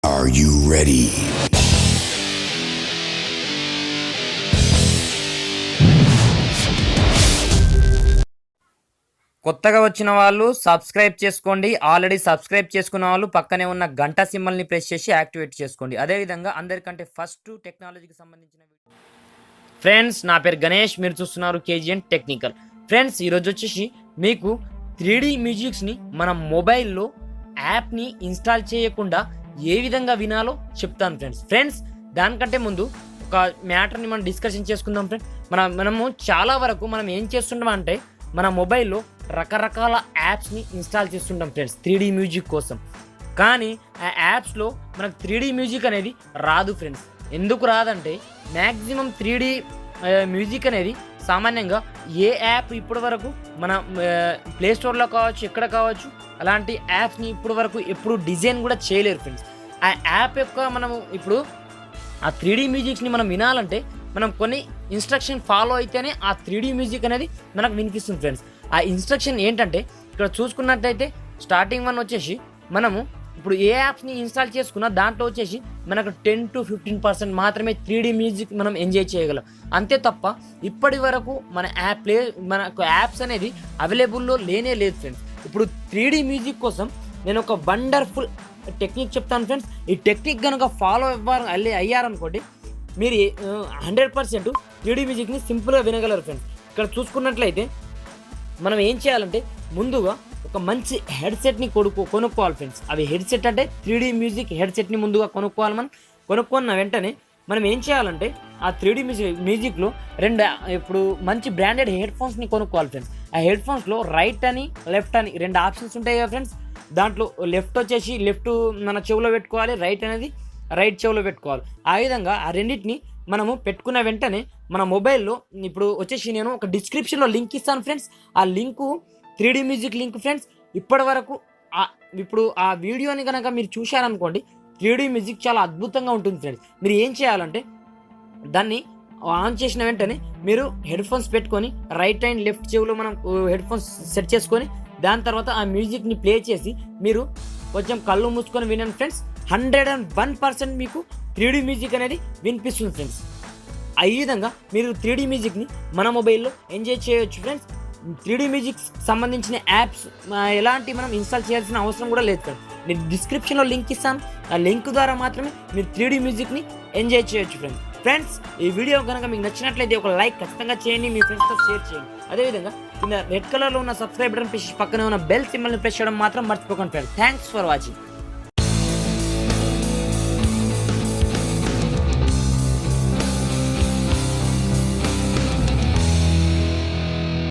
Are you ready? కొత్తగా వచ్చిన వాళ్ళు సబ్స్క్రైబ్ చేసుకోండి. ఆల్రెడీ సబ్స్క్రైబ్ చేసుకున్న వాళ్ళు పక్కనే ఉన్న గంట సింబల్ని ప్రెస్ చేసి యాక్టివేట్ చేసుకోండి. అదేవిధంగా అందరికంటే ఫస్ట్ టెక్నాలజీకి సంబంధించిన ఫ్రెండ్స్, నా పేరు గణేష్, మీరు చూస్తున్నారు కేజీఎన్ టెక్నికల్. ఫ్రెండ్స్, ఈరోజు వచ్చేసి మీకు 3D మ్యూజిక్స్ని మన మొబైల్లో యాప్ని ఇన్స్టాల్ చేయకుండా ఏ విధంగా వినాలో చెప్తాను ఫ్రెండ్స్. దానికంటే ముందు ఒక మ్యాటర్ని మనం డిస్కషన్ చేసుకుందాం ఫ్రెండ్స్. మనము చాలా వరకు మనం ఏం చేస్తుంటాం అంటే మన మొబైల్లో రకరకాల యాప్స్ని ఇన్స్టాల్ చేస్తుంటాం ఫ్రెండ్స్ 3D మ్యూజిక్ కోసం. కానీ ఆ యాప్స్లో మనకు 3D మ్యూజిక్ అనేది రాదు ఫ్రెండ్స్. ఎందుకు రాదంటే మ్యాక్సిమం 3D మ్యూజిక్ అనేది సామాన్యంగా ఏ యాప్ ఇప్పటి వరకు మన ప్లేస్టోర్లో కావచ్చు, ఎక్కడ కావచ్చు, అలాంటి యాప్స్ని ఇప్పటి వరకు ఎప్పుడు డిజైన్ కూడా చేయలేరు ఫ్రెండ్స్. ఆ యాప్ యొక్క మనము ఇప్పుడు ఆ 3D మ్యూజిక్స్ని మనం వినాలంటే మనం కొన్ని ఇన్స్ట్రక్షన్ ఫాలో అయితేనే ఆ 3D మ్యూజిక్ అనేది మనకు వినిపిస్తుంది ఫ్రెండ్స్. ఆ ఇన్స్ట్రక్షన్ ఏంటంటే ఇక్కడ చూసుకున్నట్టయితే స్టార్టింగ్ వన్ వచ్చేసి మనము ఇప్పుడు ఏ యాప్స్ని ఇన్స్టాల్ చేసుకున్నా దాంట్లో వచ్చేసి మనకు 10 to 15% మాత్రమే 3D మ్యూజిక్ మనం ఎంజాయ్ చేయగలం. అంతే తప్ప ఇప్పటి వరకు మనకు యాప్స్ అనేది అవైలబుల్లో లేనే లేదు ఫ్రెండ్స్. ఇప్పుడు 3D మ్యూజిక్ కోసం నేను ఒక వండర్ఫుల్ టెక్నిక్ చెప్తాను ఫ్రెండ్స్. ఈ టెక్నిక్ కనుక ఫాలో అయ్యారనుకోండి మీరు 100% 3D మ్యూజిక్ని సింపుల్గా వినగలరు ఫ్రెండ్స్. ఇక్కడ చూసుకున్నట్లయితే మనం ఏం చేయాలంటే ముందుగా ఒక మంచి హెడ్సెట్ని కొనుక్కోవాలి ఫ్రెండ్స్. అవి హెడ్సెట్ అంటే 3D మ్యూజిక్ హెడ్సెట్ని ముందుగా కొనుక్కోవాలి. మనం కొనుక్కున్న వెంటనే మనం ఏం చేయాలంటే ఆ 3D మ్యూజిక్లో ఇప్పుడు మంచి బ్రాండెడ్ హెడ్ ఫోన్స్ని కొనుక్కోవాలి ఫ్రెండ్స్. ఆ హెడ్ ఫోన్స్లో రైట్ అని లెఫ్ట్ అని 2 ఆప్షన్స్ ఉంటాయి కదా ఫ్రెండ్స్. దాంట్లో లెఫ్ట్ వచ్చేసి లెఫ్ట్ మన చెవిలో పెట్టుకోవాలి, రైట్ అనేది రైట్ చెవిలో పెట్టుకోవాలి. ఆ విధంగా ఆ రెండింటిని మనము పెట్టుకున్న వెంటనే మన మొబైల్లో ఇప్పుడు వచ్చేసి నేను ఒక డిస్క్రిప్షన్లో లింక్ ఇస్తాను ఫ్రెండ్స్. ఆ link 3D music link friends. ఇప్పటి వరకు ఇప్పుడు ఆ వీడియోని కనుక మీరు చూశారనుకోండి 3D మ్యూజిక్ చాలా అద్భుతంగా ఉంటుంది ఫ్రెండ్స్. మీరు ఏం చేయాలంటే దాన్ని ఆన్ చేసిన వెంటనే మీరు హెడ్ ఫోన్స్ పెట్టుకొని రైట్ అండ్ లెఫ్ట్ చెవిలో మనం హెడ్ ఫోన్స్ సెట్ చేసుకొని దాని తర్వాత ఆ మ్యూజిక్ని ప్లే చేసి మీరు కొంచెం కళ్ళు మూసుకొని వినండి ఫ్రెండ్స్. 101% మీకు 3D మ్యూజిక్ అనేది వినిపిస్తుంది ఫ్రెండ్స్. ఈ విధంగా మీరు 3D మ్యూజిక్ని మన మొబైల్లో ఎంజాయ్ చేయొచ్చు ఫ్రెండ్స్. 3D మ్యూజిక్ సంబంధించిన యాప్స్ ఎలాంటి మనం ఇన్స్టాల్ చేయాల్సిన అవసరం కూడా లేదు ఫ్రెండ్స్. నేను డిస్క్రిప్షన్లో లింక్ ఇస్తాను. ఆ లింక్ ద్వారా మాత్రమే మీరు 3D మ్యూజిక్ని ఎంజాయ్ చేయొచ్చు ఫ్రెండ్స్. ఈ వీడియో కనుక మీకు నచ్చినట్లయితే ఒక లైక్ ఖచ్చితంగా చేయండి, మీ ఫ్రెండ్స్తో షేర్ చేయండి. అదేవిధంగా కింద రెడ్ కలర్లో ఉన్న సబ్స్క్రైబ్ బటన్ ప్రెస్ పక్కనే ఉన్న బెల్ సింబల్ని ప్రెస్ చేయడం మాత్రం మర్చిపోకండి ఫ్రెండ్స్. Thanks for watching.